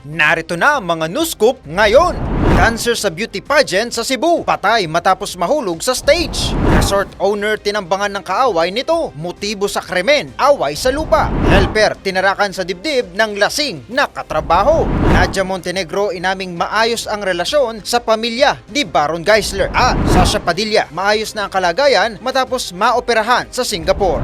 Narito na ang mga news scoop ngayon. Dancer sa beauty pageant sa Cebu, patay matapos mahulog sa stage. Resort owner tinambangan ng kaaway nito, motibo sa krimen, away sa lupa. Helper tinarakan sa dibdib ng lasing na katrabaho. Nadia Montenegro inaming maayos ang relasyon sa pamilya ni Baron Geisler. Sasha Padilla, maayos na ang kalagayan matapos maoperahan sa Singapore.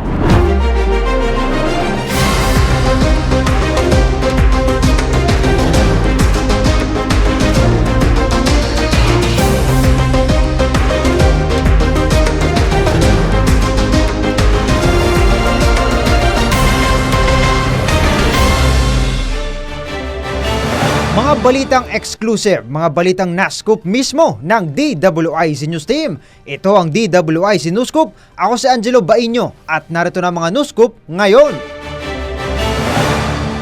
Mga balitang exclusive, mga balitang na-scoop mismo ng DWIZ News Team. Ito ang DWIZ News Scoop. Ako si Angelo Bainyo at narito na mga news scoop ngayon.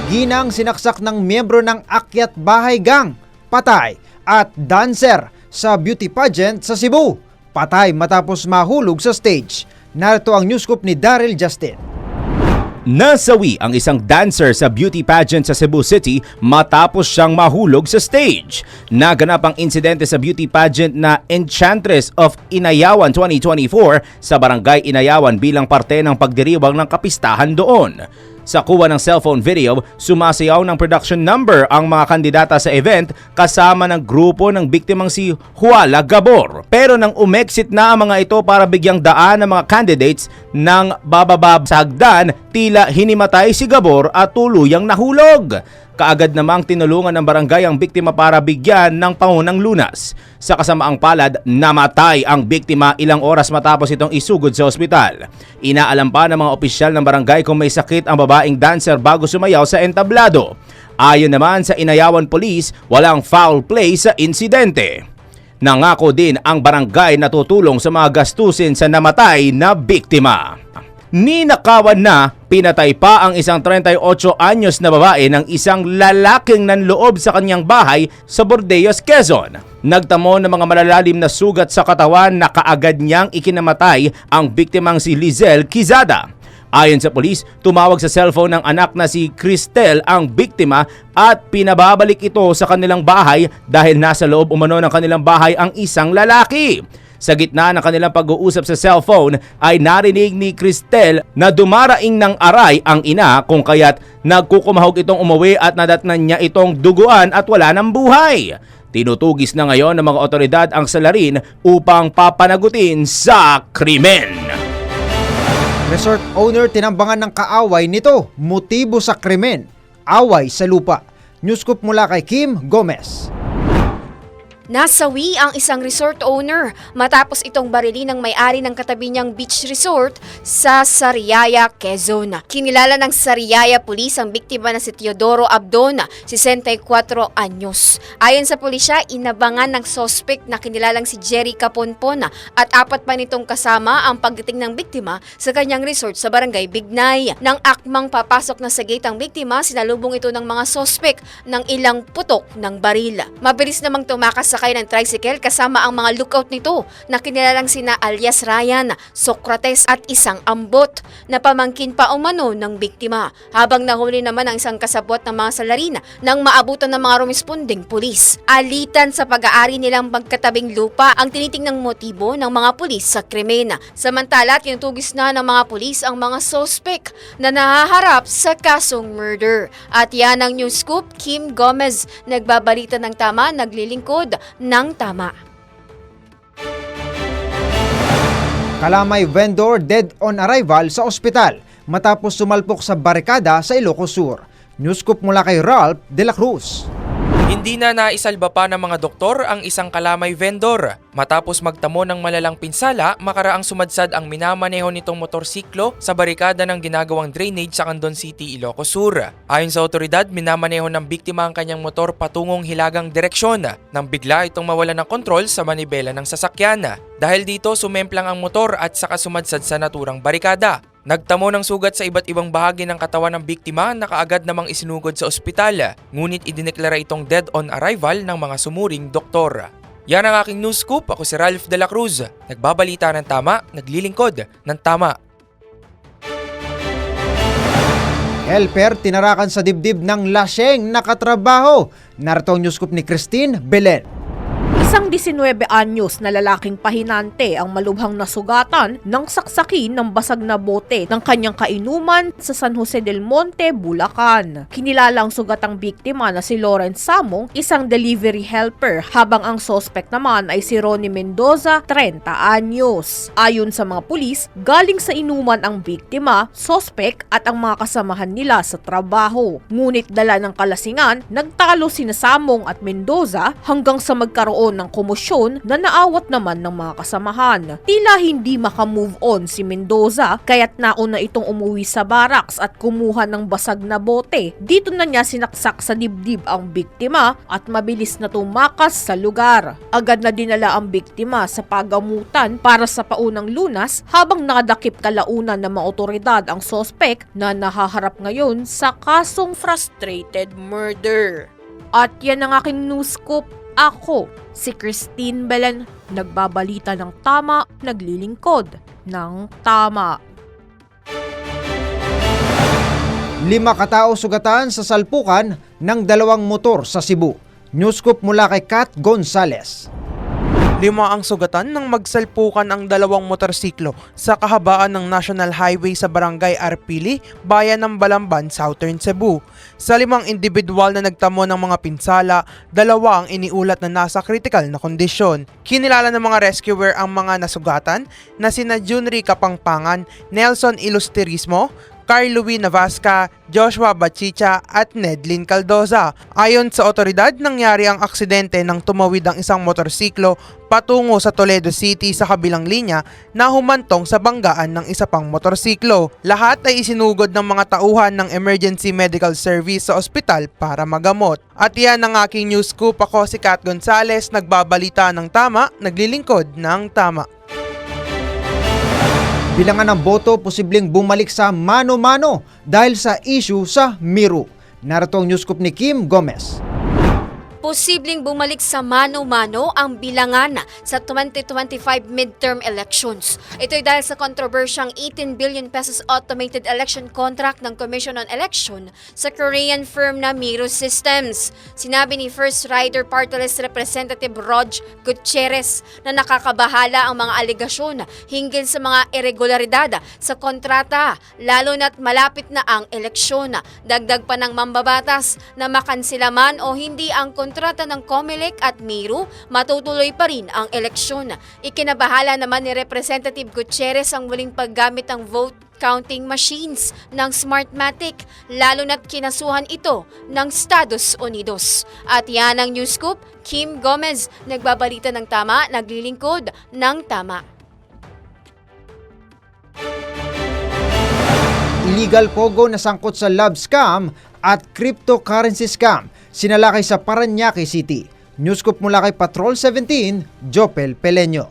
Ginang sinaksak ng miyembro ng Akyat Bahay Gang, patay. At dancer sa beauty pageant sa Cebu, patay matapos mahulog sa stage. Narito ang news scoop ni Daryl Justin. Nasawi ang isang dancer sa beauty pageant sa Cebu City matapos siyang mahulog sa stage. Naganap ang insidente sa beauty pageant na Enchantress of Inayawan 2024 sa Barangay Inayawan bilang parte ng pagdiriwang ng kapistahan doon. Sa kuha ng cellphone video, sumasayaw ng production number ang mga kandidata sa event kasama ng grupo ng biktimang si Huala Gabor. Pero nang umexit na ang mga ito para bigyang daan ng mga candidates ng bababa sa hagdan, tila hinimatay si Gabor at tuluyang nahulog. Kaagad namang tinulungan ng barangay ang biktima para bigyan ng pangunang lunas. Sa kasamaang palad, namatay ang biktima ilang oras matapos itong isugod sa ospital. Inaalam pa ng mga opisyal ng barangay kung may sakit ang babaeng dancer bago sumayaw sa entablado. Ayon naman sa Inayawan Police, walang foul play sa insidente. Nangako din ang barangay na tutulong sa mga gastusin sa namatay na biktima. Ninakawan na, pinatay pa ang isang 38 anyos na babae ng isang lalaking nanloob sa kanyang bahay sa Bordeos, Quezon. Nagtamo ng mga malalalim na sugat sa katawan na kaagad niyang ikinamatay ang biktimang si Lizelle Quizada. Ayon sa pulis, tumawag sa cellphone ng anak na si Cristel ang biktima at pinababalik ito sa kanilang bahay dahil nasa loob umano ng kanilang bahay ang isang lalaki. Sa gitna ng kanilang pag-uusap sa cellphone ay narinig ni Cristel na dumaraing ng aray ang ina kung kaya't nagkukumahog itong umuwi at nadatnan niya itong duguan at wala ng buhay. Tinutugis na ngayon ng mga otoridad ang salarin upang papanagutin sa krimen. Resort owner tinambangan ng kaaway nito, motibo sa krimen, away sa lupa. News scoop mula kay Kim Gomez. Nasawi ang isang resort owner matapos itong barili ng may-ari ng katabi niyang beach resort sa Sariaya, Quezon. Kinilala ng Sariaya Police ang biktima na si Teodoro Abdon, 64 anyos. Ayon sa pulisya, inabangan ng sospek na kinilalang si Jerry Caponpon at apat pa nitong kasama ang pagdating ng biktima sa kanyang resort sa Barangay Bignay. Nang akmang papasok na sa gate ang biktima, sinalubong ito ng mga sospek ng ilang putok ng baril. Mabilis namang tumakas sakay ng tricycle kasama ang mga lookout nito na kinilalang sina alias Ryan, Socrates at isang ambot na pamangkin pa umano ng biktima. Habang nahuli naman ang isang kasabwat ng mga salarin nang maabutan ng mga rumesponding pulis. Alitan sa pag-aari nilang magkatabing lupa ang tinitingnang motibo ng mga pulis sa krimen. Samantala, tinutugis na ng mga pulis ang mga sospek na nahaharap sa kasong murder. At yan ang news scoop, Kim Gomez, nagbabalita ng tama, naglilingkod ng tama. Kalamay vendor dead on arrival sa ospital matapos sumalpok sa barikada sa Ilocos Sur. News scoop mula kay Ralph De La Cruz. Hindi na naisalba pa ng mga doktor ang isang kalamay vendor. Matapos magtamo ng malalang pinsala, makaraang sumadsad ang minamaneho nitong motorsiklo sa barikada ng ginagawang drainage sa Candon City, Ilocos Sur. Ayon sa otoridad, minamaneho ng biktima ang kanyang motor patungong hilagang direksyon nang bigla itong mawala ng kontrol sa manibela ng sasakyan. Dahil dito, sumemplang ang motor at saka sumadsad sa naturang barikada. Nagtamo ng sugat sa iba't ibang bahagi ng katawan ng biktima na kaagad namang isinugod sa ospital, ngunit idineklara itong dead on arrival ng mga sumuring doktor. Yan ang aking news scoop. Ako si Ralph De La Cruz. Nagbabalita ng tama, naglilingkod ng tama. Helper tinarakan sa dibdib ng laseng nakatrabaho. Narito ang newscoop ni Christine Belen. Isang 19 anyos na lalaking pahinante ang malubhang nasugatan ng saksakin ng basag na bote ng kanyang kainuman sa San Jose del Monte, Bulacan. Kinilala ang sugatang biktima na si Lawrence Samong, isang delivery helper, habang ang sospek naman ay si Ronnie Mendoza, 30 anyos. Ayon sa mga pulis, galing sa inuman ang biktima, sospek at ang mga kasamahan nila sa trabaho. Ngunit dala ng kalasingan, nagtalo sina Samong at Mendoza hanggang sa magkaroon ng komosyon na naawat naman ng mga kasamahan. Tila hindi makamove on si Mendoza kaya't nauna itong umuwi sa barracks at kumuha ng basag na bote. Dito na niya sinaksak sa dibdib ang biktima at mabilis na tumakas sa lugar. Agad na dinala ang biktima sa pagamutan para sa paunang lunas habang nakadakip kalaunan ng mga otoridad ang sospek na nahaharap ngayon sa kasong frustrated murder. At yan ang aking news scoop. Ako, si Christine Belen, nagbabalita ng tama, naglilingkod ng tama. 5 katao sugatan sa salpukan ng 2 motor sa Cebu. Newscoop mula kay Kat Gonzales. 5 ang sugatan nang magsalpukan ang 2 motorsiklo sa kahabaan ng National Highway sa Barangay Arpili, bayan ng Balamban, Southern Cebu. Sa 5 individual na nagtamo ng mga pinsala, 2 ang iniulat na nasa critical na kondisyon. Kinilala ng mga rescuer ang mga nasugatan na sina Junri Kapangpangan, Nelson Ilusterismo, Carl Louis Navasca, Joshua Bachicha at Nedlin Caldoza. Ayon sa otoridad, nangyari ang aksidente nang tumawid ang isang motorsiklo patungo sa Toledo City sa kabilang linya na humantong sa banggaan ng isa pang motorsiklo. Lahat ay isinugod ng mga tauhan ng Emergency Medical Service sa ospital para magamot. At yan ang aking news scoop. Ako si Kat Gonzales, nagbabalita ng tama, naglilingkod ng tama. Bilangan ng boto posibleng bumalik sa mano-mano dahil sa issue sa Miru. Narito ang newscoop ni Kim Gomez. Posibleng bumalik sa mano-mano ang bilangan sa 2025 midterm elections. Ito'y dahil sa kontrobersyang 18 billion pesos automated election contract ng Commission on Election sa Korean firm na Miru Systems. Sinabi ni First Rider Party List Representative Rog Gutierrez na nakakabahala ang mga alegasyon hinggil sa mga irregularidad sa kontrata, lalo na't malapit na ang eleksyon. Dagdag pa ng mambabatas na makansila man o hindi ang kontrata ng COMELEC at Miru, matutuloy pa rin ang eleksyon. Ikinabahala naman ni Representative Gutierrez ang muling paggamit ng vote counting machines ng Smartmatic, lalo na't kinasuhan ito ng Estados Unidos. At yan ang news scoop. Kim Gomez, nagbabalita ng tama, naglilingkod ng tama. Illegal pogo na sangkot sa love scam at cryptocurrency scam sinalakay sa Parañaque City. Newscoop mula kay Patrol 17, Jopel Peleño.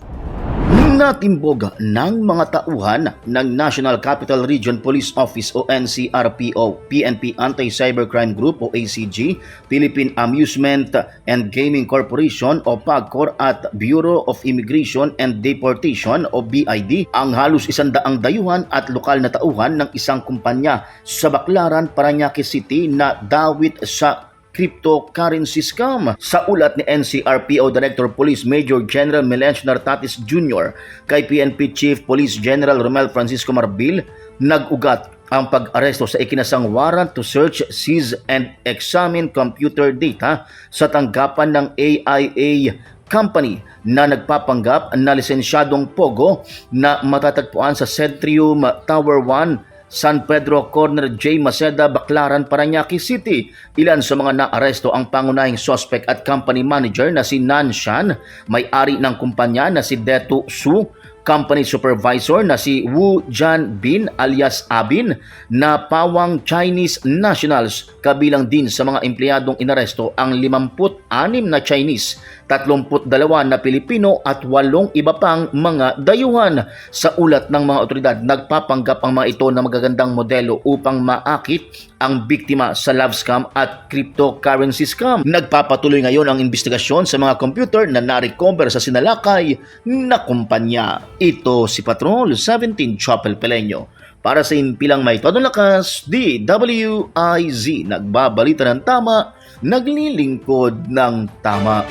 Natimbog ng mga tauhan ng National Capital Region Police Office o NCRPO, PNP Anti-Cybercrime Group o ACG, Philippine Amusement and Gaming Corporation o PAGCOR at Bureau of Immigration and Deportation o BID ang halos 100 dayuhan at lokal na tauhan ng isang kumpanya sa Baclaran, Parañaque City na dawit sa cryptocurrency scam. Sa ulat ni NCRPO Director Police Major General Melencio Nartatis Jr. kay PNP Chief Police General Romel Francisco Marbil, nag-ugat ang pag-aresto sa ikinasang warrant to search, seize and examine computer data sa tanggapan ng AIA company na nagpapanggap na lisensyadong pogo na matatagpuan sa Centrium Tower 1, San Pedro Corner J. Maceda, Baclaran, Parañaque City. Ilan sa mga naaresto ang pangunahing suspect at company manager na si Nan Shan, may-ari ng kumpanya na si Detu Su, company supervisor na si Wu Jan Bin alias Abin, na pawang Chinese nationals. Kabilang din sa mga empleyadong inaresto ang 56 na Chinese, 32 na Pilipino at 8 iba pang mga dayuhan. Sa ulat ng mga otoridad, nagpapanggap ang mga ito na magagandang modelo upang maakit ang biktima sa love scam at cryptocurrency scam. Nagpapatuloy ngayon ang investigasyon sa mga computer na na-recover sa sinalakay na kumpanya. Ito si Patrol 17 Chopel Peleño Para sa impilang may todong lakas, DWIZ nagbabalita ng tama, naglilingkod ng tama.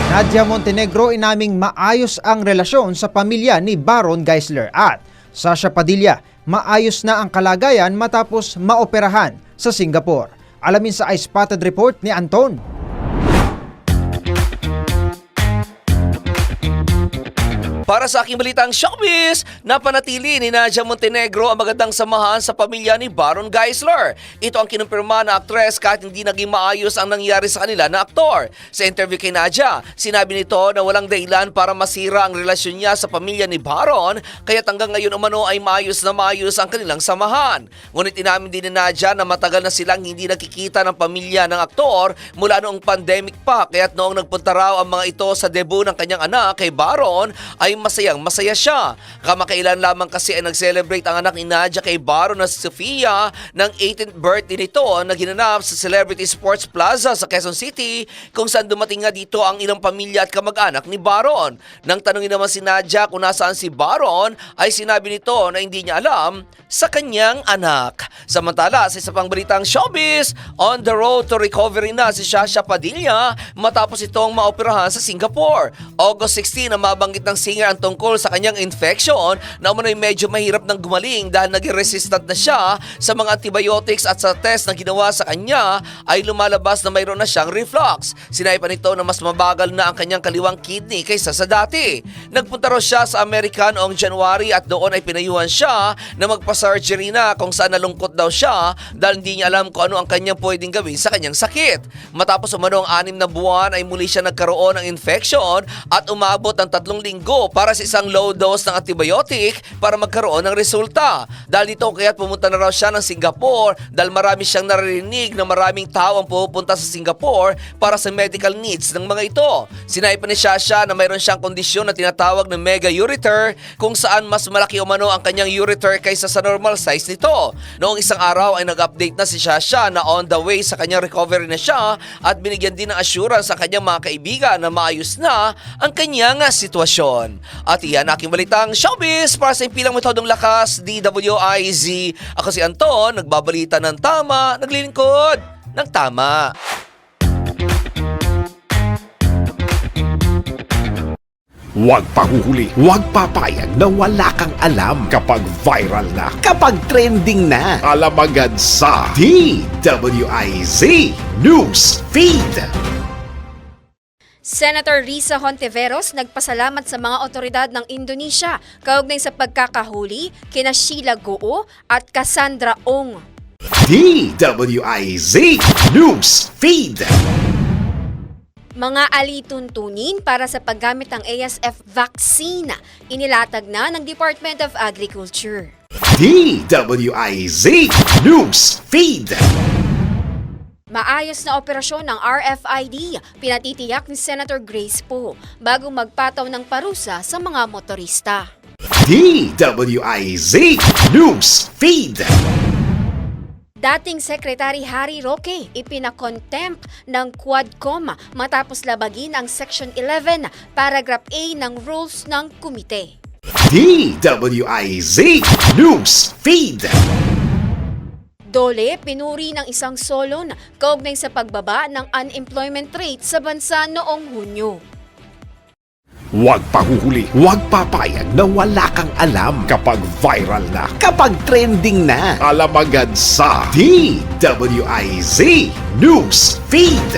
Nadia Montenegro inaming maayos ang relasyon sa pamilya ni Baron Geisler at Sasha Padilla, maayos na ang kalagayan matapos maoperahan sa Singapore. Alamin sa iSpotted Report ni Anton. Para sa aking balitang showbiz, napanatili ni Nadia Montenegro ang magandang samahan sa pamilya ni Baron Geisler. Ito ang kinumpirma na aktres kahit hindi naging maayos ang nangyari sa kanila na aktor. Sa interview kay Nadia, sinabi nito na walang dahilan para masira ang relasyon niya sa pamilya ni Baron, kaya't hanggang ngayon umano ay maayos na maayos ang kanilang samahan. Ngunit inamin din ni Nadia na matagal na silang hindi nakikita ng pamilya ng aktor mula noong pandemic pa, kaya't noong nagpunta raw ang mga ito sa debut ng kanyang anak kay Baron ay masaya siya. Kamakailan lamang kasi ay nag-celebrate ang anak ni Nadia kay Baron na si Sofia ng 18th birthday nito na ginanap sa Celebrity Sports Plaza sa Quezon City, kung saan dumating nga dito ang ilang pamilya at kamag-anak ni Baron. Nang tanungin naman si Nadia kung nasaan si Baron, ay sinabi nito na hindi niya alam sa kanyang anak. Samantala, sa isa pang balitang showbiz, on the road to recovery na si Sasha Padilla matapos itong maoperahan sa Singapore. August 16 na mabanggit ng singer ang tungkol sa kanyang infection na umano'y medyo mahirap nang gumaling dahil naging resistant na siya sa mga antibiotics at sa test na ginawa sa kanya ay lumalabas na mayroon na siyang reflux. Sinabi pa nito na mas mabagal na ang kanyang kaliwang kidney kaysa sa dati. Nagpunta raw siya sa Amerika noong January at doon ay pinayuhan siya na magpa-surgery na kung saan nalungkot daw siya dahil hindi niya alam kung ano ang kanyang pwedeng gawin sa kanyang sakit. Matapos umano ang 6 na buwan ay muli siya nagkaroon ng infection at umabot ng 3 linggo para sa isang low dose ng antibiotic para magkaroon ng resulta. Dahil dito kaya't pumunta na raw siya ng Singapore dahil marami siyang naririnig na maraming tao ang pupunta sa Singapore para sa medical needs ng mga ito. Sinabi pa ni Sasha na mayroon siyang kondisyon na tinatawag na mega ureter kung saan mas malaki umano ang kanyang ureter kaysa sa normal size nito. Noong isang araw ay nag-update na si Sasha na on the way sa kanyang recovery na siya at binigyan din ng assurance sa kanyang mga kaibigan na maayos na ang kanyang sitwasyon. At iyan aking balitang showbiz para sa impilang metodong lakas, DWIZ. Ako si Anton, nagbabalita ng tama, naglilingkod ng tama. Huwag pahuhuli, huwag papayag na wala kang alam kapag viral na, kapag trending na. Alam agad sa DWIZ News Feed. Senator Risa Hontiveros nagpasalamat sa mga otoridad ng Indonesia kaugnay sa pagkakahuli kina Sheila Goo at Cassandra Ong. DWIZ News Feed. Mga alituntunin para sa paggamit ng ASF vaccine, inilatag na ng Department of Agriculture. DWIZ News Feed. Maayos na operasyon ng RFID, pinatitiyak ni Senator Grace Poe bago magpataw ng parusa sa mga motorista. DWIZ News Feed. Dating Secretary Harry Roque ipinakontempt ng Quadcom matapos labagin ang Section 11, Paragraph A ng rules ng komite. DWIZ News Feed. Dole, pinuri ng isang solon kaugnay sa pagbaba ng unemployment rate sa bansa noong Hunyo. Huwag pahuhuli, huwag papayag na wala kang alam kapag viral na, kapag trending na. Alam agad sa DWIZ News Feed.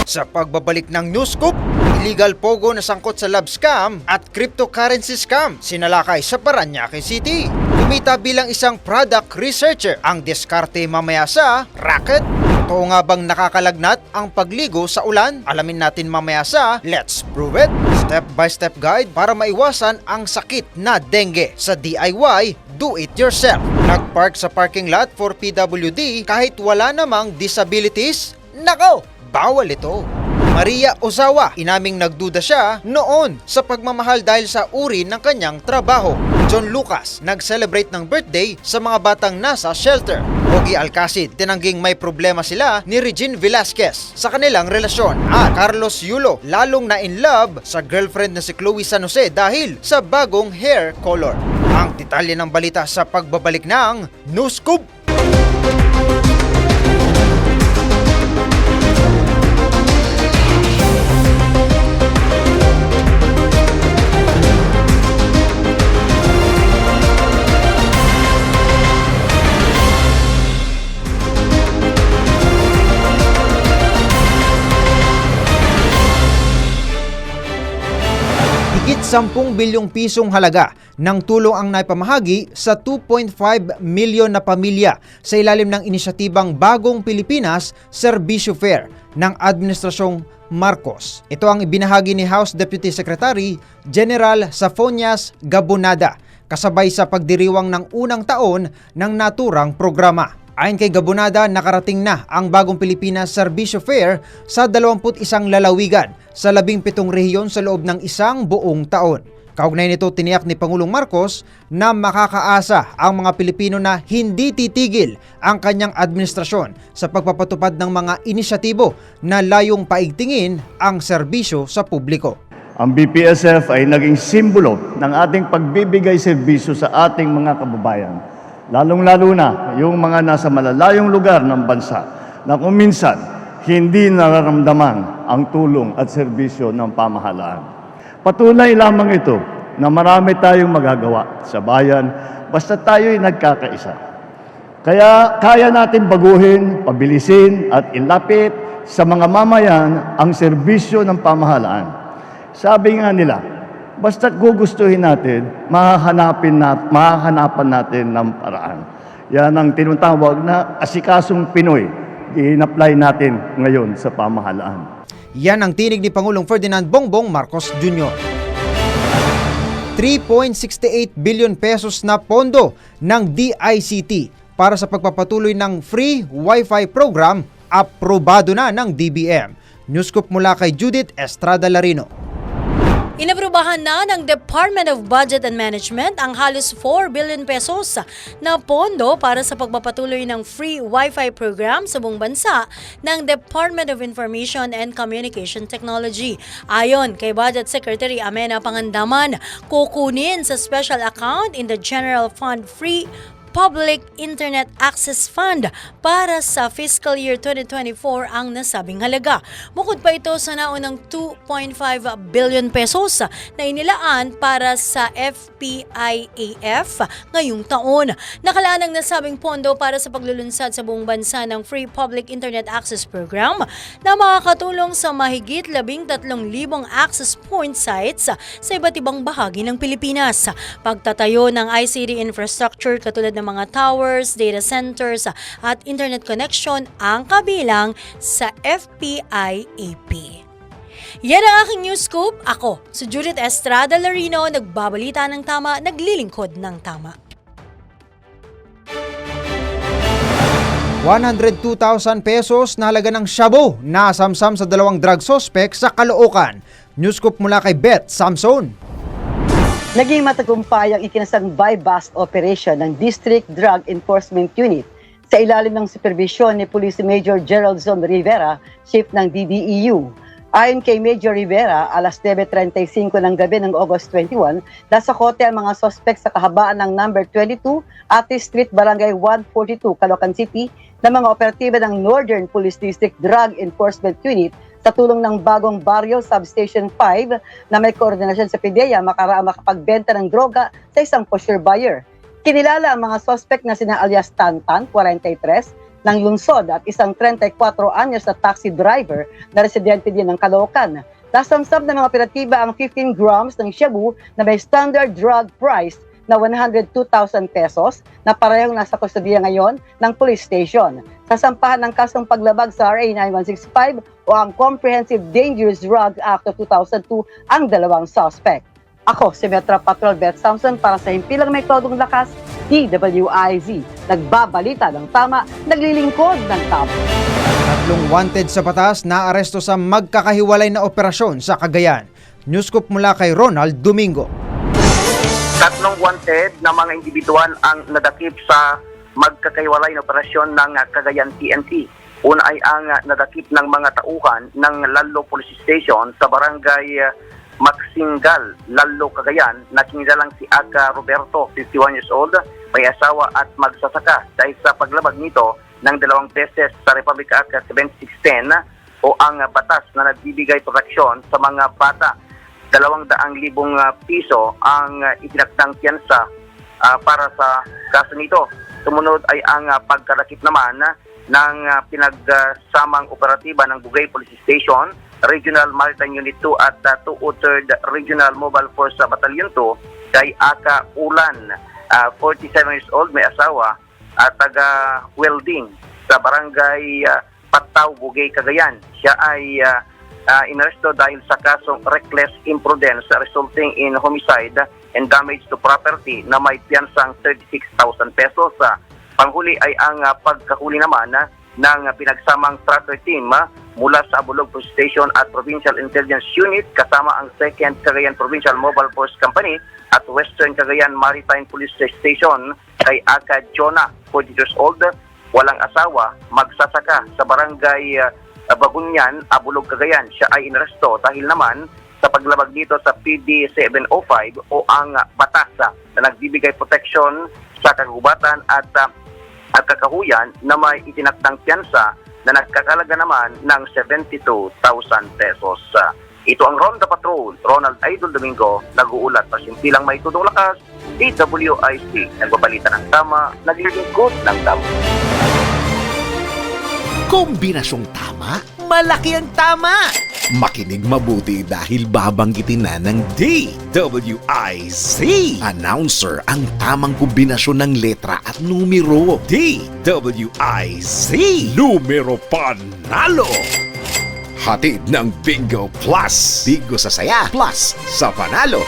Sa pagbabalik ng news scoop, illegal pogo na sangkot sa love scam at cryptocurrency scam sinalakay sa Parañaque City. Kumita bilang isang product researcher ang diskarte mamaya sa racket. Totoo nga bang nakakalagnat ang pagligo sa ulan? Alamin natin mamaya sa Let's Prove It! Step-by-step guide para maiwasan ang sakit na dengue sa DIY do-it-yourself. Nagpark sa parking lot for PWD kahit wala namang disabilities? Nako! Bawal ito! Maria Ozawa, inaming nagduda siya noon sa pagmamahal dahil sa uri ng kanyang trabaho. John Lucas, nag-celebrate ng birthday sa mga batang nasa shelter. Ogie Alcacid, tinangging may problema sila ni Regine Velasquez sa kanilang relasyon. At Carlos Yulo, lalong na in love sa girlfriend na si Chloe San Jose dahil sa bagong hair color. Ang detalye ng balita sa pagbabalik ng News Scoop. Higit 10 bilyong pisong halaga ng tulong ang naipamahagi sa 2.5 milyon na pamilya sa ilalim ng inisyatibang Bagong Pilipinas Serbisyo Fair ng Administrasyong Marcos. Ito ang ibinahagi ni House Deputy Secretary General Safonias Gabonada kasabay sa pagdiriwang ng unang taon ng naturang programa. Ayon kay Gabonada, nakarating na ang Bagong Pilipinas Serbisyo Fair sa 21 lalawigan sa 17 rehiyon sa loob ng isang buong taon. Kaugnay nito, tiniyak ni Pangulong Marcos na makakaasa ang mga Pilipino na hindi titigil ang kanyang administrasyon sa pagpapatupad ng mga inisyatibo na layong paigtingin ang serbisyo sa publiko. Ang BPSF ay naging simbolo ng ating pagbibigay serbisyo sa ating mga kababayan. Lalong-lalo na yung mga nasa malalayong lugar ng bansa na kung minsan hindi nararamdaman ang tulong at serbisyo ng pamahalaan. Patunay lamang ito na marami tayong magagawa sa bayan basta tayo'y nagkakaisa. Kaya kaya natin baguhin, pabilisin at ilapit sa mga mamayan ang serbisyo ng pamahalaan. Sabi nga nila, basta't gugustuhin natin, mahahanapan natin ng paraan. Yan ang tinatawag na asikasong Pinoy. I-apply natin ngayon sa pamahalaan. Yan ang tinig ni Pangulong Ferdinand Bongbong Marcos Jr. 3.68 billion pesos na pondo ng DICT para sa pagpapatuloy ng free Wi-Fi program aprobado na ng DBM. Newscoop mula kay Judith Estrada Larino. Inaprubahan na ng Department of Budget and Management ang halos 4 billion pesos na pondo para sa pagpapatuloy ng free Wi-Fi program sa buong bansa ng Department of Information and Communication Technology. Ayon kay Budget Secretary Amena Pangandaman, kukunin sa special account in the General Fund Free Public Internet Access Fund para sa fiscal year 2024 ang nasabing halaga. Bukod pa ito sa naunang 2.5 billion pesos na inilaan para sa FPIAF ngayong taon. Nakalaan ang nasabing pondo para sa paglulunsad sa buong bansa ng Free Public Internet Access Program na makakatulong sa mahigit 13,000 access point sites sa iba't ibang bahagi ng Pilipinas. Pagtatayo ng ICT infrastructure katulad ng mga towers, data centers at internet connection ang kabilang sa FPIAP. Yan ang aking news scoop. Ako, si Judith Estrada Larino, nagbabalita ng tama, naglilingkod ng tama. 102,000 pesos na halaga ng shabu na samsam sa 2 drug suspect sa Caloocan. Newscoop mula kay Beth Samson. Naging matagumpay ang ikinasang buy-bust operation ng District Drug Enforcement Unit sa ilalim ng supervisyon ni Police Major Gerald Zon Rivera, Chief ng DBEU. Ayon kay Major Rivera, alas 9:35 ng gabi ng August 21, nasa kote ang mga suspect sa kahabaan ng number 22, Ate Street, Barangay 142, Caloocan City, na mga operatiba ng Northern Police District Drug Enforcement Unit sa tulong ng Bagong Barrio Substation 5 na may koordinasyon sa PIDEA makaraang makapagbenta ng droga sa isang pusher buyer. Kinilala ang mga suspect na sina alias Tantan, 43, ng lungsod at isang 34 anyos na taxi driver na residente din ng Caloocan. Nasamsam ng mga operatiba ang 15 grams ng shabu na may standard drug price na 102,000 pesos na parehong nasa kustodiya ngayon ng police station. Sasampahan ng kasong paglabag sa RA 9165 o ang Comprehensive Dangerous Drug Act of 2002 ang dalawang suspect. Ako si Metro Patrol Beth Samson para sa Himpilang May Todong Lakas, DWIZ. Nagbabalita ng tama, naglilingkod ng tama. Tatlong wanted sa batas na aresto sa magkakahiwalay na operasyon sa Cagayan. Newscoop mula kay Ronald Domingo. Tatlong wanted na mga individual ang nadakip sa magkakahiwalay na operasyon ng Cagayan PNP. Una ay ang nadakip ng mga tauhan ng Lalo Police Station sa barangay Maxingal, Lalo, Cagayan, na kinilalang si Aga Roberto, 51 years old, may asawa at magsasaka dahil sa paglabag nito ng 2 beses sa Republic Act 7610 o ang batas na nagbibigay proteksyon sa mga bata. 200,000 piso ang itinakdang piyansa para sa kaso nito. Sumunod ay ang pagkalakip naman ng pinagsamang operatiba ng Bugay Police Station, Regional Maritime Unit 2 at 203rd Regional Mobile Force Battalion 2 kay Aka Ulan, 47 years old, may asawa at taga-welding sa barangay Pataw, Bugay, Cagayan. Siya ay inaresto dahil sa kasong reckless imprudence resulting in homicide and damage to property na may piyansang 36,000 pesos. Panghuli ay ang pagkahuli naman ng pinagsamang tracker team mula sa Abulog Police Station at Provincial Intelligence Unit kasama ang 2nd Cagayan Provincial Mobile Force Company at Western Cagayan Maritime Police Station kay Aka Jonah, 40 years old, walang asawa, magsasaka sa barangay Bagunyan, Abulog, Cagayan. Siya ay inaresto dahil naman sa paglabag dito sa PD 705 o ang batas na nagbibigay proteksyon sa kagubatan at kakahuyan na may itinakdang piyansa na nagkakalaga naman ng 72,000 pesos. Ito ang Ronda Patrol, Ronald Idol Domingo, nag-uulat pa simpilang may tudong lakas, DWIC, nagbabalita ng tama, naglilingkod ng tama. Kombinasyong tama, malaki ang tama. Makinig mabuti dahil babanggitin na ng DWIZ. Announcer ang tamang kombinasyon ng letra at numero. DWIZ. Numero panalo. Hatid ng Bingo Plus. Bingo sa saya, plus sa panalo.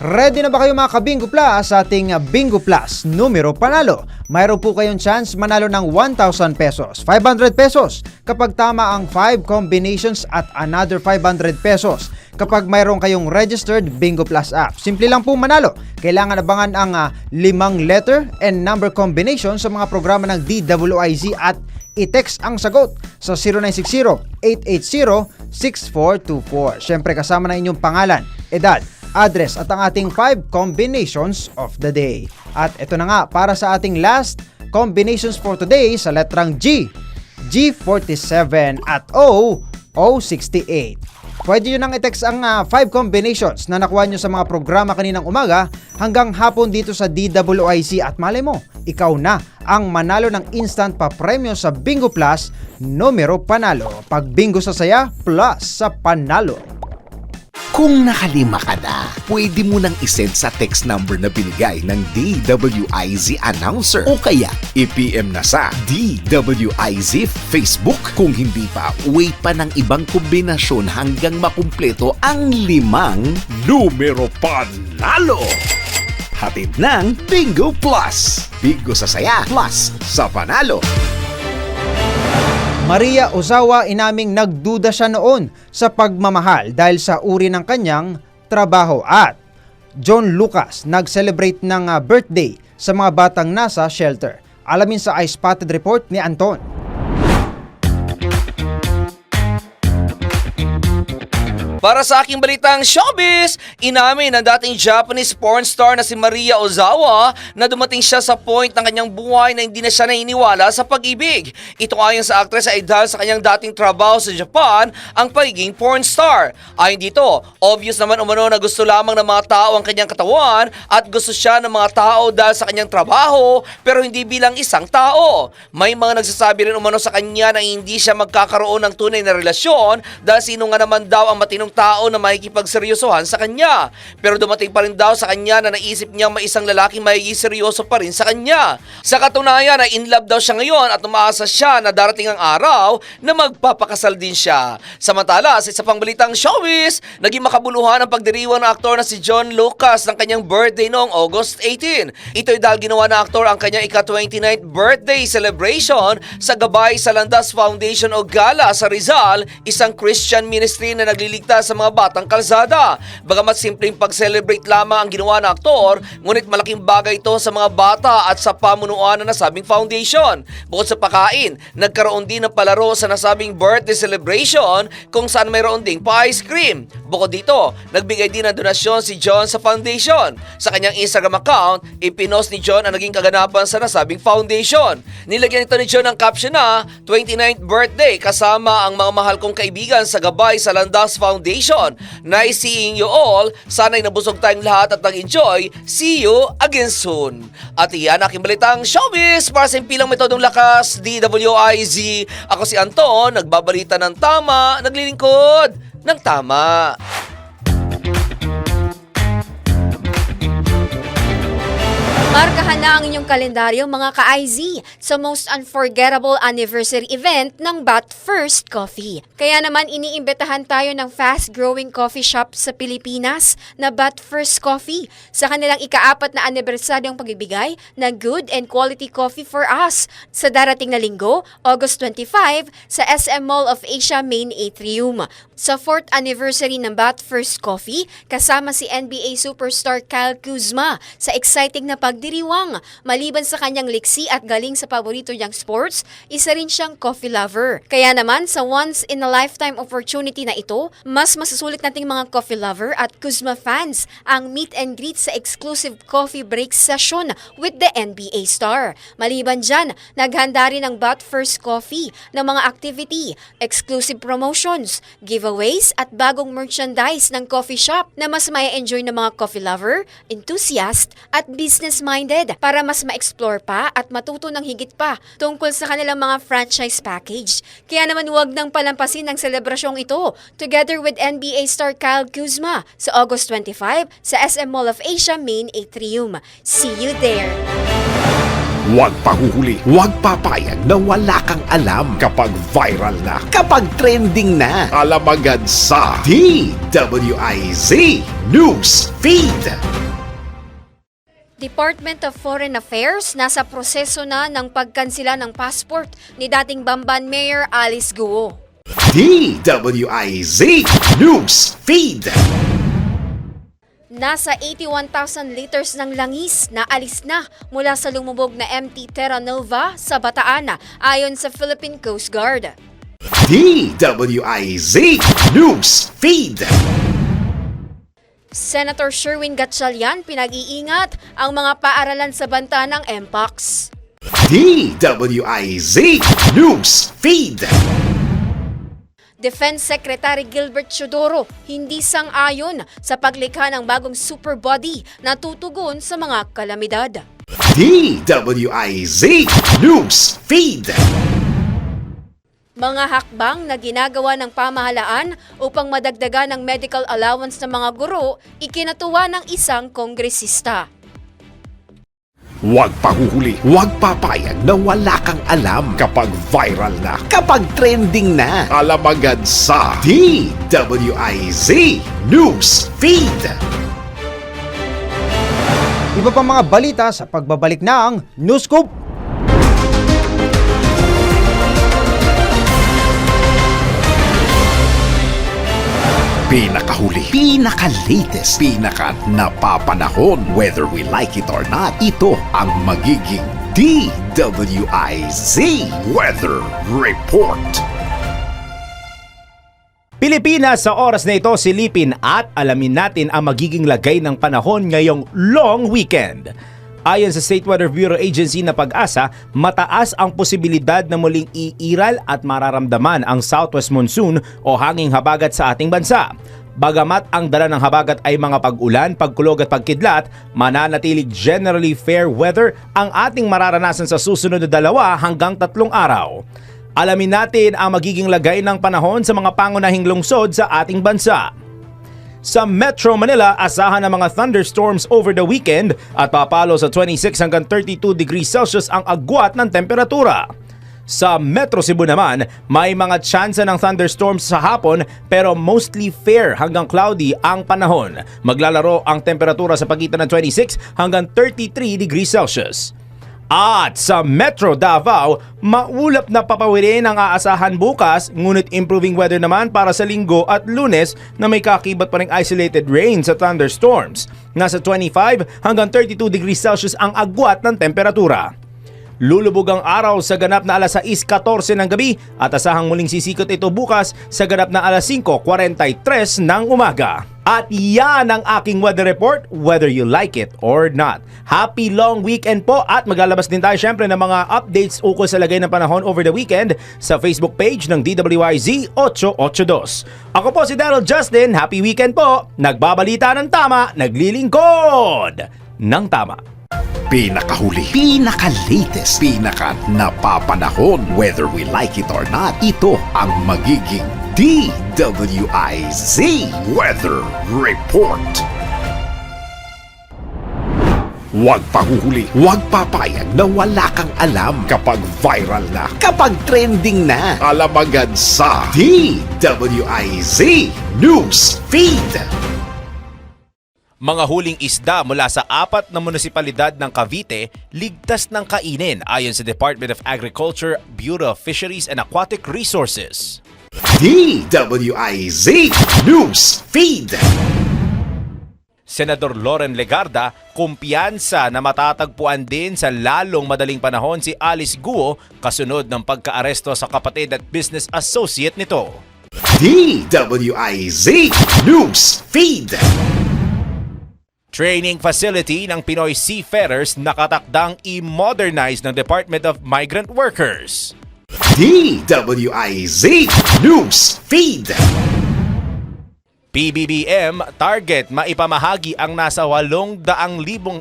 Ready na ba kayo mga ka-Bingo Plus sa ating Bingo Plus numero panalo? Mayroon po kayong chance manalo ng 1,000 pesos, 500 pesos kapag tama ang 5 combinations at another 500 pesos kapag mayroon kayong registered Bingo Plus app. Simple lang po manalo. Kailangan abangan ang 5 letter and number combination sa mga programa ng DWIZ at i-text ang sagot sa 0960-880-6424. Siyempre kasama na inyong pangalan, edad, address at ang ating 5 combinations of the day. At ito na nga para sa ating last combinations for today sa letrang G, G47 at O, O68. Pwede nyo nang i-text ang 5 combinations na nakuha nyo sa mga programa kaninang umaga hanggang hapon dito sa DWIC at malay mo, ikaw na ang manalo ng instant pa premyo sa Bingo Plus numero panalo. Pag bingo sa saya, plus sa panalo. Kung nakalima ka na, pwede mo nang isend sa text number na binigay ng DWIZ announcer o kaya i-PM na sa DWIZ Facebook. Kung hindi pa, wait pa ng ibang kombinasyon hanggang makumpleto ang 5 numero panalo. Hatid ng Bingo Plus. Bingo sa saya, plus sa panalo. Maria Ozawa inaming nagduda siya noon sa pagmamahal dahil sa uri ng kanyang trabaho. At John Lucas nag-celebrate ng birthday sa mga batang nasa shelter. Alamin sa iSpotted Report ni Anton. Para sa aking balitang showbiz, inamin ng dating Japanese porn star na si Maria Ozawa na dumating siya sa point ng kanyang buhay na hindi na siya naniniwala sa pag-ibig. Ito ayon sa actress ay dahil sa kanyang dating trabaho sa Japan ang pagiging porn star. Ayon dito, obvious naman umano na gusto lamang ng mga tao ang kanyang katawan at gusto siya ng mga tao dahil sa kanyang trabaho pero hindi bilang isang tao. May mga nagsasabi rin umano sa kanya na hindi siya magkakaroon ng tunay na relasyon dahil sino nga naman daw ang matinong tao na makikipagseryosohan sa kanya. Pero dumating pa rin daw sa kanya na naisip niyang may isang lalaking seryoso pa rin sa kanya. Sa katunayan ay in love daw siya ngayon at umaasa siya na darating ang araw na magpapakasal din siya. Samantala, sa isa pang balitang showbiz, naging makabuluhan ang pagdiriwang ng aktor na si John Lucas ng kanyang birthday noong August 18. Ito'y dahil ginawa ng aktor ang kanyang ika-29th birthday celebration sa Gabay sa Landas Foundation o Gala sa Rizal, isang Christian ministry na nagliligtas sa mga batang kalsada. Bagamat simpleng pag-celebrate lamang ang ginawa ng aktor, ngunit malaking bagay ito sa mga bata at sa pamunuan ng nasabing foundation. Bukod sa pakain, nagkaroon din ng palaro sa nasabing birthday celebration kung saan mayroon ding pa-ice cream. Bukod dito, nagbigay din ng donasyon si John sa foundation. Sa kanyang Instagram account, ipinost ni John ang naging kaganapan sa nasabing foundation. Nilagyan ito ni John ang caption na 29th birthday kasama ang mga mahal kong kaibigan sa Gabay sa Landas Foundation. Nice seeing you all. Sana'y nabusog tayong lahat at nag-enjoy. See you again soon. At iyan aking balitang showbiz para sa impilang metodong lakas, DWIZ. Ako si Anton, nagbabalita ng tama, naglilingkod ng tama. Markahan na ang inyong kalendaryo mga ka-IZ sa most unforgettable anniversary event ng Bat First Coffee. Kaya naman iniimbitahan tayo ng fast-growing coffee shop sa Pilipinas na Bat First Coffee sa kanilang ika-4 na anibersaryong pagbibigay ng good and quality coffee for us sa darating na linggo, August 25 sa SM Mall of Asia Main Atrium. Sa 4th anniversary ng Bat First Coffee, kasama si NBA superstar Kyle Kuzma sa exciting na pagdiriwang. Maliban sa kanyang liksi at galing sa paborito niyang sports, isa rin siyang coffee lover. Kaya naman sa once-in-a-lifetime opportunity na ito, mas masusulit nating mga coffee lover at Kuzma fans ang meet and greet sa exclusive coffee break session with the NBA star. Maliban dyan, naghanda rin ang Bat First Coffee ng mga activity, exclusive promotions, giveaways at bagong merchandise ng coffee shop na mas ma-enjoy ng mga coffee lover, enthusiast at business-minded para mas ma-explore pa at matuto ng higit pa tungkol sa kanilang mga franchise package. Kaya naman huwag nang palampasin ang selebrasyong ito together with NBA star Kyle Kuzma sa August 25 sa SM Mall of Asia Main Atrium. See you there! Huwag pahuhuli, huwag papayag na wala kang alam kapag viral na, kapag trending na. Alam agad sa DWIZ News Feed. Department of Foreign Affairs nasa proseso na ng pagkansila ng passport ni dating Bamban Mayor Alice Guo. DWIZ News Feed. Nasa 81,000 liters ng langis na alis na mula sa lumubog na MT Terra Nova sa Bataan ayon sa Philippine Coast Guard. DWIZ News Feed. Senator Sherwin Gatchalian pinag-iingat ang mga paaralan sa banta ng MPOX. DWIZ News Feed. Defense Secretary Gilbert Chodoro hindi sang-ayon sa paglikha ng bagong super body na tutugon sa mga kalamidad. DWIZ News Feed. Mga hakbang na ginagawa ng pamahalaan upang madagdagan ang medical allowance ng mga guro, ikinatuwa ng isang kongresista. Huwag pahuhuli, huwag papayag na wala kang alam kapag viral na, kapag trending na. Alam agad sa DWIZ News Feed. Iba pa mga balita sa pagbabalik ng News Scoop. Pinakahuli, pinaka-latest, pinaka-napapanahon. Whether we like it or not, ito ang magiging DWIZ Weather Report. Pilipinas, sa oras na ito silipin at alamin natin ang magiging lagay ng panahon ngayong long weekend. Ayon sa State Weather Bureau Agency na Pag-asa, mataas ang posibilidad na muling iiral at mararamdaman ang southwest monsoon o hanging habagat sa ating bansa. Bagamat ang dala ng habagat ay mga pag-ulan, pagkulog at pagkidlat, mananatiling generally fair weather ang ating mararanasan sa susunod na 2 hanggang 3 araw. Alamin natin ang magiging lagay ng panahon sa mga pangunahing lungsod sa ating bansa. Sa Metro Manila, asahan ng mga thunderstorms over the weekend at papalo sa 26 hanggang 32 degrees Celsius ang agwat ng temperatura. Sa Metro Cebu naman, may mga tsansa ng thunderstorms sa hapon pero mostly fair hanggang cloudy ang panahon. Maglalaro ang temperatura sa pagitan ng 26 hanggang 33 degrees Celsius. At sa Metro Davao, maulap na papawirin ang aasahan bukas, ngunit improving weather naman para sa Linggo at Lunes na may kakibat pa ring isolated rain sa thunderstorms. Nasa 25 hanggang 32 degrees Celsius ang agwat ng temperatura. Lulubog ang araw sa ganap na alas 6:14 ng gabi at asahang muling sisikot ito bukas sa ganap na alas 5:43 ng umaga. At yan ang aking weather report, whether you like it or not. Happy long weekend po at maglalabas din tayo syempre ng mga updates ukol sa lagay ng panahon over the weekend sa Facebook page ng DWIZ 882. Ako po si Daryl Justin, happy weekend po. Nagbabalita ng tama, naglilingkod ng tama. Pinakahuli, pinaka-latest, pinaka-napapanahon. Whether we like it or not, ito ang magiging DWIZ Weather Report. Huwag pahuhuli, huwag papayag na wala kang alam kapag viral na, kapag trending na. Alam agad sa DWIZ News Feed. Mga huling isda mula sa 4 na munisipalidad ng Cavite ligtas ng kainin ayon sa Department of Agriculture, Bureau of Fisheries and Aquatic Resources. DWIZ News Feed. Senador Loren Legarda, kumpiyansa na matatagpuan din sa lalong madaling panahon si Alice Guo kasunod ng pagkaaresto sa kapatid at business associate nito. DWIZ News Feed. Training facility ng Pinoy Seafarers nakatakdang i-modernize ng Department of Migrant Workers. DWIZ News Feed. PBBM target maipamahagi ang nasa 800,000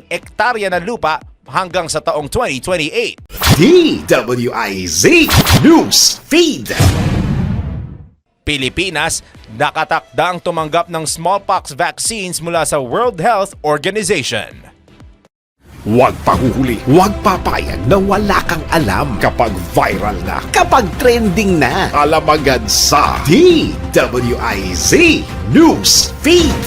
ektarya ng lupa hanggang sa taong 2028. DWIZ News Feed. Pilipinas nakatakdang tumanggap ng smallpox vaccines mula sa World Health Organization. Huwag pahuhuli, huwag papayag na wala kang alam kapag viral na, kapag trending na. Alam agad sa DWIZ News Feed.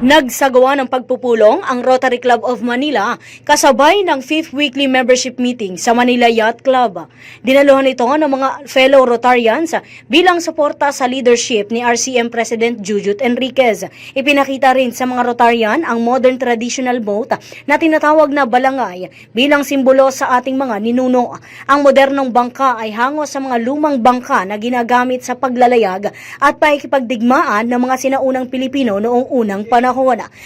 Nagsagawa ng pagpupulong ang Rotary Club of Manila kasabay ng 5th weekly membership meeting sa Manila Yacht Club. Dinaluhan ito ng mga fellow Rotarians bilang suporta sa leadership ni RCM President Jujut Enriquez. Ipinakita rin sa mga Rotarian ang modern traditional boat na tinatawag na balangay bilang simbolo sa ating mga ninuno. Ang modernong bangka ay hango sa mga lumang bangka na ginagamit sa paglalayag at pakikipagdigmaan ng mga sinaunang Pilipino noong unang panahon.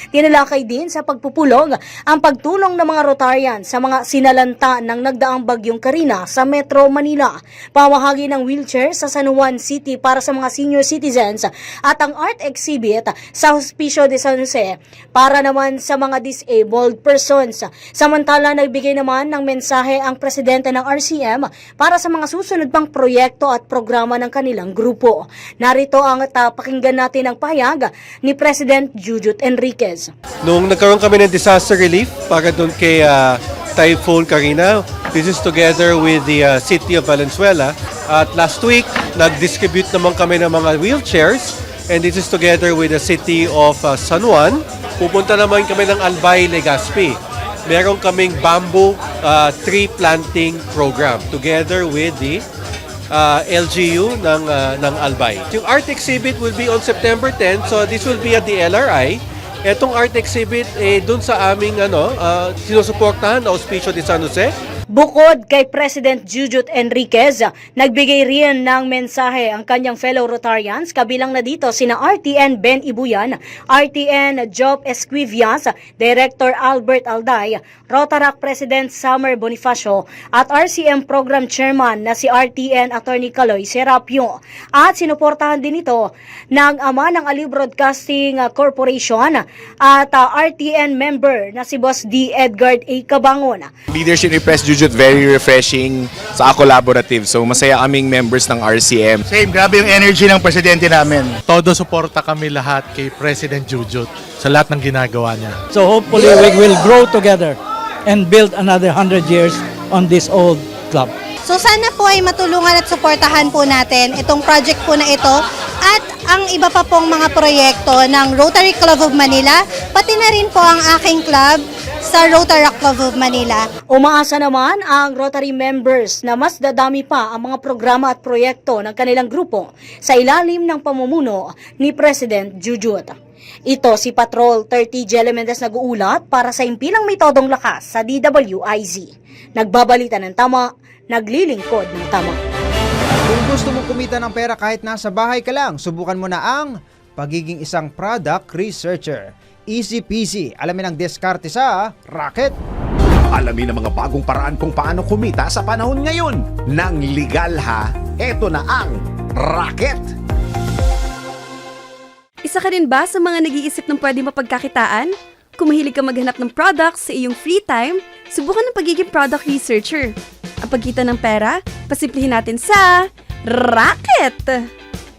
Tinalakay din sa pagpupulong ang pagtulong ng mga Rotarian sa mga sinalanta ng nagdaang bagyong Karina sa Metro Manila, pamahagi ng wheelchair sa San Juan City para sa mga senior citizens at ang art exhibit sa Hospicio de San Jose para naman sa mga disabled persons. Samantala, nagbigay naman ng mensahe ang presidente ng RCM para sa mga susunod pang proyekto at programa ng kanilang grupo. Narito ang pakinggan natin ang pahayag ni President Jujut Enriquez. Nung nagkaroon kami ng disaster relief para doon kay Typhoon Karina, this is together with the City of Valenzuela. At last week, nag-distribute naman kami ng mga wheelchairs, and this is together with the City of San Juan. Pupunta naman kami ng Albay, Legazpi. Meron kaming bamboo tree planting program together with the LGU ng Albay. Yung art exhibit will be on September 10, so this will be at the LRI. Etong art exhibit doon sa aming sinusuportahan na Hospicio de San Jose. Bukod kay President Jujut Enriquez, nagbigay rin ng mensahe ang kanyang fellow Rotarians, kabilang na dito sina RTN Ben Ibuyan, RTN Job Esquivias, Director Albert Alday, Rotaract President Summer Bonifacio at RCM Program Chairman na si RTN Attorney Caloy Serapio. At sinuportahan din ito ng ama ng Aliw Broadcasting Corporation at RTN member na si Boss D. Edgard A. Cabangon. Leadership ni Pres Jujut very refreshing sa collaborative. So masaya kaming members ng RCM. Same, grabe yung energy ng presidente namin. Todo suporta kami lahat kay President Jujut sa lahat ng ginagawa niya. So hopefully we will grow together and build another 100 years on this old club. So sana po ay matulungan at suportahan po natin itong project po na ito at ang iba pa pong mga proyekto ng Rotary Club of Manila, pati na rin po ang aking club sa Rotary Club of Manila. Umaasa naman ang Rotary members na mas dadami pa ang mga programa at proyekto ng kanilang grupo sa ilalim ng pamumuno ni President Jujut. Ito si Patrol 30 Jelly Mendez nag-uulat para sa Impilang May Todong Lakas sa DWIZ. Nagbabalita ng tama, naglilingkod ng tama. Kung gusto mong kumita ng pera kahit nasa bahay ka lang, subukan mo na ang pagiging isang product researcher. Easy peasy, alamin ang diskarte sa Racket. Alamin ang mga bagong paraan kung paano kumita sa panahon ngayon. Nang legal ha, eto na ang Racket. Isa ka rin ba sa mga nag-iisip ng pwede mapagkakitaan? Kung mahilig ka maghanap ng products sa iyong free time, subukan ng pagiging product researcher. Ang pagkita ng pera, pasimplihin natin sa Racket!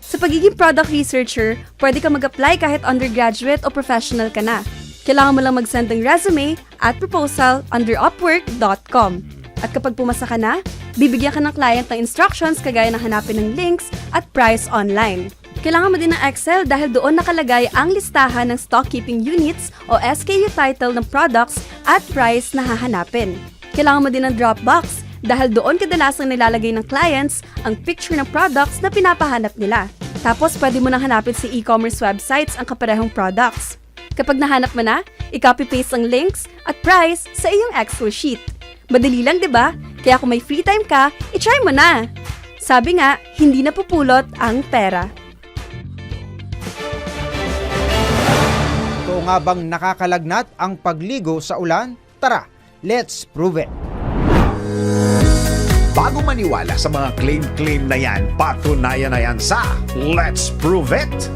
Sa pagiging product researcher, pwede ka mag-apply kahit undergraduate o professional ka na. Kailangan mo lang mag-send ng resume at proposal under upwork.com. At kapag pumasa ka na, bibigyan ka ng client ng instructions kagaya ng hanapin ng links at price online. Kailangan mo din ng Excel dahil doon nakalagay ang listahan ng stock keeping units o SKU title ng products at price na hahanapin. Kailangan mo din ng Dropbox dahil doon kadalasang nilalagay ng clients ang picture ng products na pinapahanap nila. Tapos pwede mo nang hanapin sa e-commerce websites ang kaparehong products. Kapag nahanap mo na, i-copy-paste ang links at price sa iyong Excel sheet. Madali lang, 'di ba? Kaya kung may free time ka, i-try mo na. Sabi nga, hindi napupulot ang pera. Ito nga bang nakakalagnat ang pagligo sa ulan? Tara, let's prove it! Bago maniwala sa mga claim na yan, patunayan na yan sa Let's Prove It!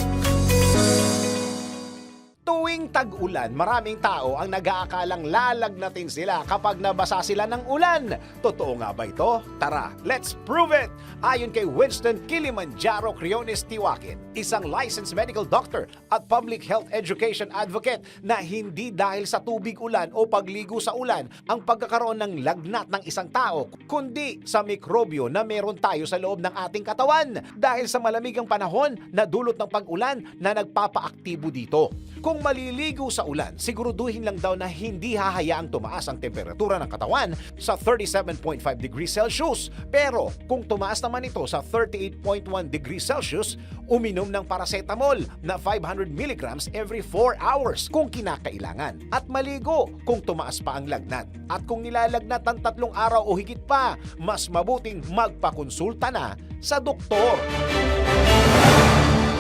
Tuwing tag-ulan, maraming tao ang nag-aakalang lalagnatin sila kapag nabasa sila ng ulan. Totoo nga ba ito? Tara, let's prove it! Ayon kay Winston Kilimanjaro Criones Tiwakin, isang licensed medical doctor at public health education advocate, na hindi dahil sa tubig ulan o pagligo sa ulan ang pagkakaroon ng lagnat ng isang tao, kundi sa mikrobyo na meron tayo sa loob ng ating katawan dahil sa malamigang panahon na dulot ng pag-ulan na nagpapaaktibo dito. Kung maliligo sa ulan, siguraduhin lang daw na hindi hahayaang tumaas ang temperatura ng katawan sa 37.5 degrees Celsius. Pero kung tumaas naman ito sa 38.1 degrees Celsius, uminom ng paracetamol na 500 milligrams every 4 hours kung kinakailangan. At maligo kung tumaas pa ang lagnat. At kung nilalagnat ng 3 araw o higit pa, mas mabuting magpakonsulta na sa doktor.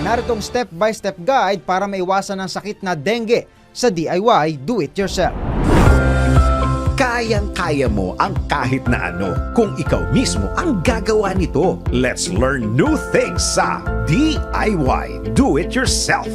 Naritong step-by-step guide para maiwasan ang sakit na dengue sa DIY Do-It-Yourself. Kayang-kaya mo ang kahit na ano kung ikaw mismo ang gagawa nito. Let's learn new things sa DIY Do-It-Yourself.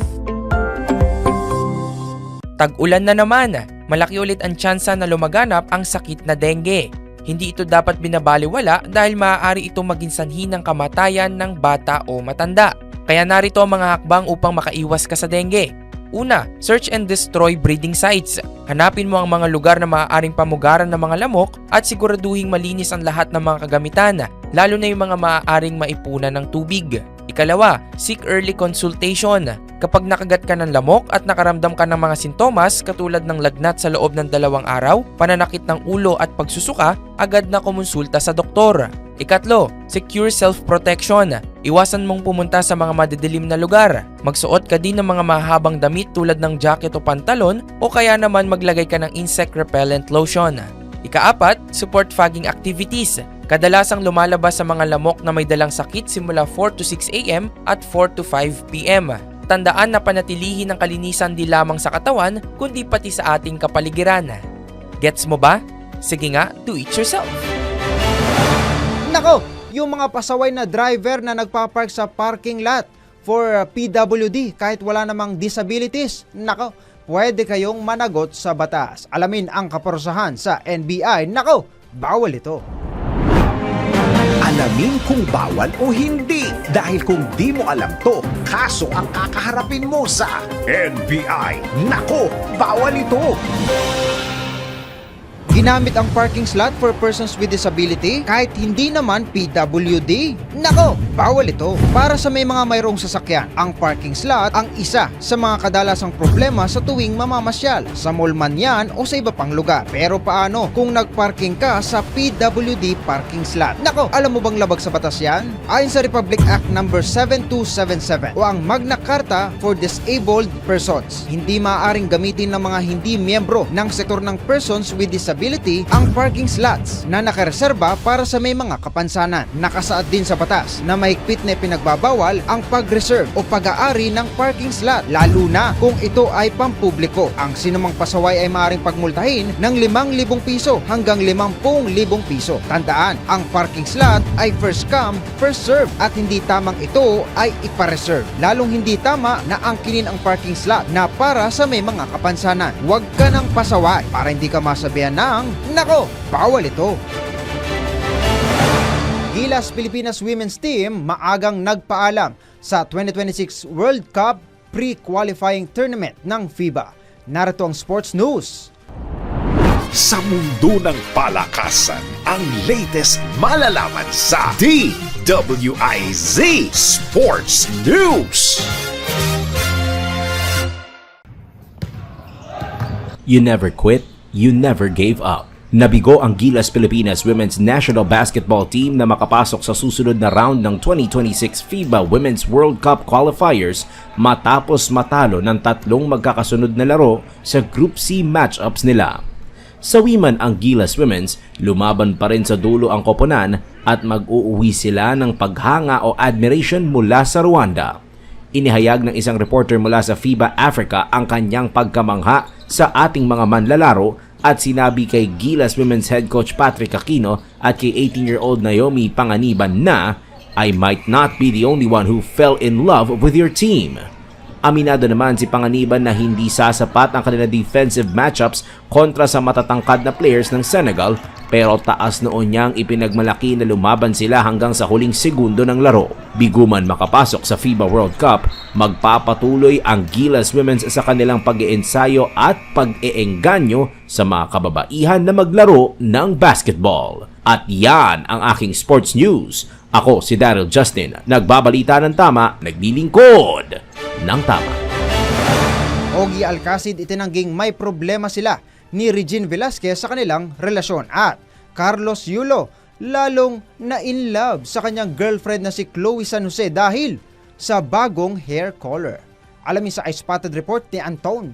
Tag-ulan na naman, malaki ulit ang tsansa na lumaganap ang sakit na dengue. Hindi ito dapat binabaliwala dahil maaari itong maging sanhi ng kamatayan ng bata o matanda. Kaya narito ang mga hakbang upang makaiwas ka sa dengue. Una, search and destroy breeding sites. Hanapin mo ang mga lugar na maaaring pamugaran ng mga lamok at siguraduhing malinis ang lahat ng mga kagamitan, lalo na yung mga maaaring maipunan ng tubig. Ikalawa, seek early consultation. Kapag nakagat ka ng lamok at nakaramdam ka ng mga sintomas katulad ng lagnat sa loob ng 2 araw, pananakit ng ulo at pagsusuka, agad na kumonsulta sa doktor. Ikatlo, secure self-protection. Iwasan mong pumunta sa mga madidilim na lugar. Magsuot ka din ng mga mahabang damit tulad ng jacket o pantalon o kaya naman maglagay ka ng insect repellent lotion. Ikaapat, support fogging activities. Kadalasang lumalabas sa mga lamok na may dalang sakit simula 4 to 6 a.m. at 4 to 5 p.m. Tandaan na panatilihin ang kalinisan di lamang sa katawan kundi pati sa ating kapaligiran. Gets mo ba? Sige nga, do it yourself! Nako, yung mga pasaway na driver na nagpapark sa parking lot for PWD kahit wala namang disabilities, nako, pwede kayong managot sa batas. Alamin ang kaparusahan sa NBI. Nako, bawal ito. Alamin kung bawal o hindi. Dahil kung di mo alam to, kaso ang kakaharapin mo sa NBI. Nako, bawal ito. Ginamit ang parking slot for persons with disability kahit hindi naman PWD. Nako, bawal ito. Para sa may mga mayroong sasakyan, ang parking slot ang isa sa mga kadalasang problema sa tuwing mamamasyal. Sa mall man yan o sa iba pang lugar. Pero paano kung nagparking ka sa PWD parking slot? Nako, alam mo bang labag sa batas yan? Ayon sa Republic Act No. 7277 o ang Magna Carta for Disabled Persons, hindi maaaring gamitin ng mga hindi miyembro ng sektor ng persons with disability ang parking slots na nakareserba para sa may mga kapansanan. Nakasaad din sa batas na mahigpit na pinagbabawal ang pag-reserve o pag-aari ng parking slot, lalo na kung ito ay pampubliko. Ang sinumang pasaway ay maaaring pagmultahin ng 5,000 piso hanggang 50,000 piso. Tandaan, ang parking slot ay first come, first serve at hindi tamang ito ay ipareserve. Lalong hindi tama na angkinin ang parking slot na para sa may mga kapansanan. Huwag ka nang pasaway para hindi ka masabihan ng nako, bawal ito. Gilas Pilipinas Women's Team maagang nagpaalam sa 2026 World Cup pre-qualifying tournament ng FIBA. Narito ang sports news. Sa mundo ng palakasan, ang latest malalaman sa DWIZ Sports News. You never quit, you never gave up. Nabigo ang Gilas Pilipinas Women's National Basketball Team na makapasok sa susunod na round ng 2026 FIBA Women's World Cup Qualifiers matapos matalo ng 3 magkakasunod na laro sa Group C matchups nila. Sa women ang Gilas Women's, lumaban pa rin sa dulo ang koponan at mag-uuwi sila ng paghanga o admiration mula sa Rwanda. Inihayag ng isang reporter mula sa FIBA Africa ang kanyang pagkamangha sa ating mga manlalaro at sinabi kay Gilas Women's Head Coach Patrick Aquino at kay 18-year-old Naomi Panganiban na I might not be the only one who fell in love with your team. Aminado naman si Panganiban na hindi sasapat ang kanilang defensive matchups kontra sa matatangkad na players ng Senegal pero taas noon niyang ipinagmalaki na lumaban sila hanggang sa huling segundo ng laro. Biguman makapasok sa FIBA World Cup, magpapatuloy ang Gilas Women's sa kanilang pag-iensayo at pag-eengganyo sa mga kababaihan na maglaro ng basketball. At yan ang aking sports news. Ako si Daryl Justin, nagbabalita ng tama, naglilingkod ng tama. Ogie Alcacid itinangging may problema sila ni Regine Velasquez sa kanilang relasyon at Carlos Yulo lalong na-in love sa kanyang girlfriend na si Chloe San Jose dahil sa bagong hair color. Alamin sa iSpotted Report ni Anton.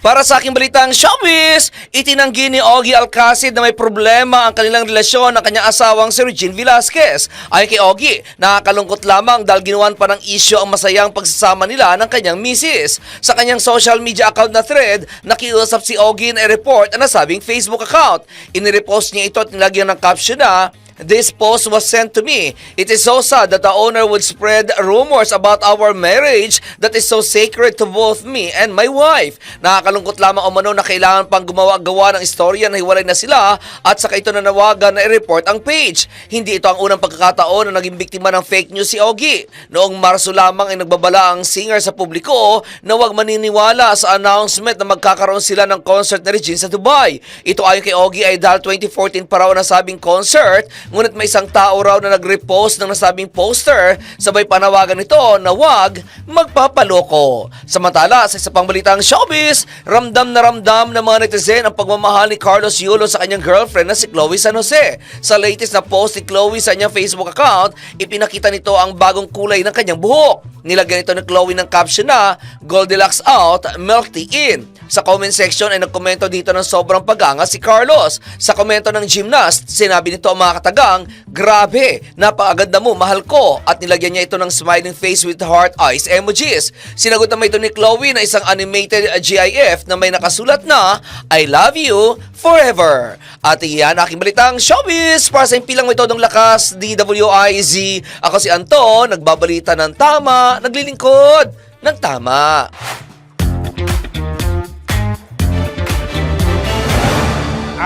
Para sa aking balitang showbiz, itinanggi ni Ogie Alcacid na may problema ang kanilang relasyon ng kanyang asawang si Regine Velasquez. Ayon kay Ogie, nakakalungkot lamang dahil ginawan pa ng isyo ang masayang pagsasama nila ng kanyang misis. Sa kanyang social media account na thread, nakiusap si Ogie na i-report ang nasabing Facebook account. Inirepost niya ito at nilagyan ng caption na This post was sent to me. It is so sad that the owner would spread rumors about our marriage that is so sacred to both me and my wife. Nakakalungkot lamang umano na kailangan pang gumawa-gawa ng istorya na hiwalay na sila at saka ito nanawagan na i-report ang page. Hindi ito ang unang pagkakataon na naging biktima ng fake news si Ogie. Noong Marso lamang ay nagbabala ang singer sa publiko na huwag maniniwala sa announcement na magkakaroon sila ng concert na Regine sa Dubai. Ito ayon kay Ogie ay dahil 2014 pa raw nasabing concert. Ngunit may isang tao raw na nag-repost ng nasabing poster, sabay panawagan nito na wag magpapaloko. Samantala, sa isa pang balitang showbiz, ramdam na ramdam ng mga netizen ang pagmamahal ni Carlos Yulo sa kanyang girlfriend na si Chloe San Jose. Sa latest na post ni Chloe sa kanyang Facebook account, ipinakita nito ang bagong kulay ng kanyang buhok. Nilagyan ito ni Chloe ng caption na Goldilocks out, milk tea in. Sa comment section ay nagkomento dito ng sobrang paganga si Carlos. Sa komento ng gymnast, sinabi nito ang mga katagang, grabe, napakaganda mo, mahal ko. At nilagyan niya ito ng smiling face with heart eyes emojis. Sinagot naman ito ni Chloe na isang animated GIF na may nakasulat na I love you forever. At iyan aking balitang showbiz. Para sa impilang metodong lakas, DWIZ. Ako si Anton, nagbabalita ng tama, naglilingkod ng tama.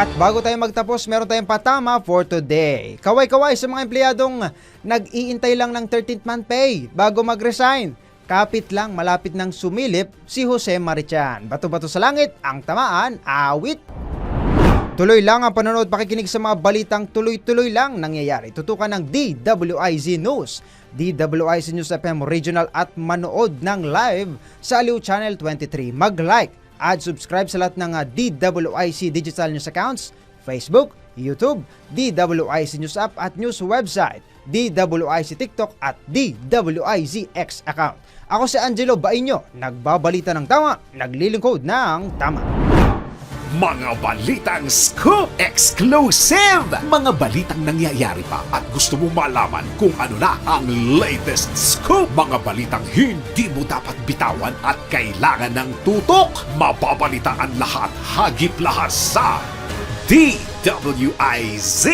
At bago tayo magtapos, meron tayong patama for today. Kaway-kaway sa mga empleyadong nag-iintay lang ng 13th month pay bago mag-resign. Kapit lang, malapit nang sumilip si Jose Marichan. Bato-bato sa langit, ang tamaan, awit. Tuloy lang ang panonood, pakikinig sa mga balitang tuloy-tuloy lang nangyayari. Tutukan ng DWIZ News, DWIZ News FM Regional at manood ng live sa Aliw Channel 23. Mag-like at subscribe sa lahat ng DWIZ Digital News accounts, Facebook, YouTube, DWIZ News App at news website, DWIZ TikTok at DWIZX account. Ako si Angelo Bainyo, nagbabalita ng tama, naglilingkod ng tama. Mga balitang scoop exclusive! Mga balitang nangyayari pa at gusto mo malaman kung ano na ang latest scoop. Mga balitang hindi mo dapat bitawan at kailangan ng tutok. Mababalitaan lahat, hagip lahat sa DWIZ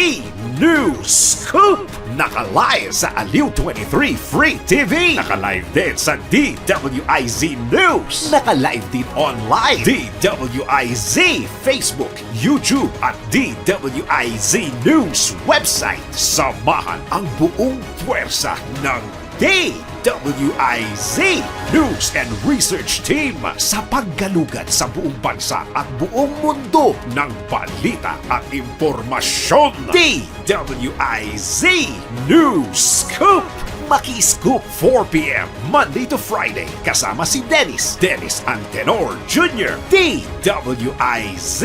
News Scoop! Naka-live sa Aliw 23 Free TV. Naka-live din sa DWIZ News. Naka-live din online. DWIZ Facebook, YouTube at DWIZ News website. Samahan ang buong puwersa ng DWIZ News and Research Team sa paggalugad sa buong bansa at buong mundo ng balita at impormasyon. DWIZ News Scoop! Maki-scoop 4 p.m. Monday to Friday kasama si Dennis Antenor Jr. DWIZ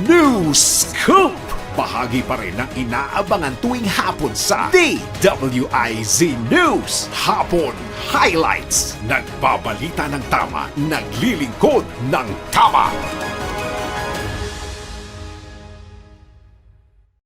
News Scoop! Bahagi pa rin ng inaabangan tuwing hapon sa DWIZ News Hapon Highlights. Nagbabalita ng tama, naglilingkod ng tama.